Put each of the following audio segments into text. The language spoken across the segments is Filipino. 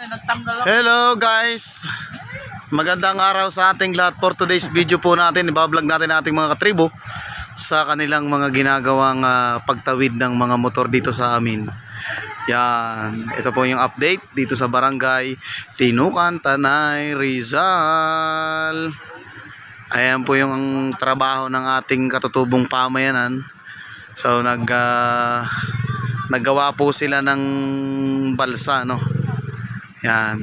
Hello guys, magandang araw sa ating lahat. For today's video po natin, ibablog natin ating mga katribo sa kanilang mga ginagawang pagtawid ng mga motor dito sa amin. Yan, ito po yung update dito sa barangay Tinukan, Tanay, Rizal. Ayan po yung trabaho ng ating katutubong pamayanan. So naggawa po sila ng balsa, no. Yan.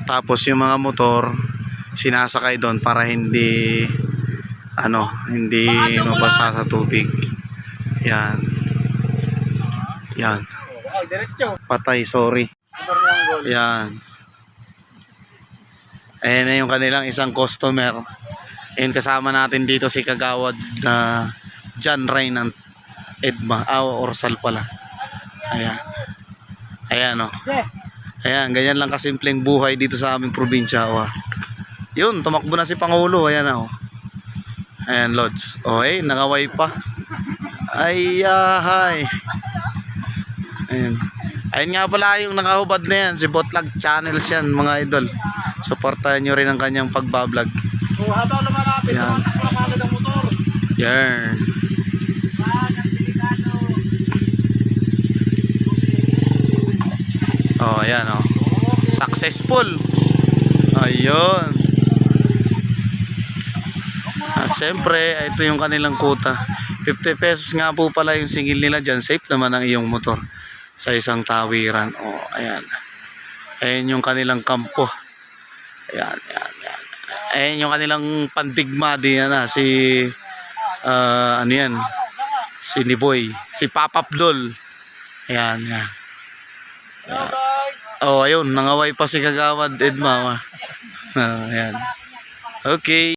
Tapos yung mga motor sinasakay doon para hindi mabasa sa tubig. Yan. Yan. Patay, sorry. Yan. Ayan na yung kanilang isang customer. Ayan, kasama natin dito si Kagawad na John Raynan Edma, Orsal pala. Ayan. Ayan, o. Ayan, ganyan lang kasimpleng buhay dito sa aming probinsya. Yun, tumakbo na si Pangulo. Ayan, o. Ayan, Lods. O, nakaway pa. Ay, hi. Ayan. Ayan nga pala yung nakahubad na yan. Si Botlag Channels yan, mga idol. Supportahan nyo rin ang kanyang pagbablog. Ayan. Yan. Oh, ayan, oh. Successful. Ayun. At siyempre, ito yung kanilang kuta. 50 pesos nga po pala yung singil nila dyan. Safe naman ang iyong motor sa isang tawiran. Oh, ayan. Ayan yung kanilang kampo. Ayan, ayan, ayan. Ayan yung kanilang pandigma din na si ano yan? Si Niboy, si Papa Abdul. Ayan, ayan. Oh, ayun, nangaway pa si Kagawad Edma. Ayan. Okay.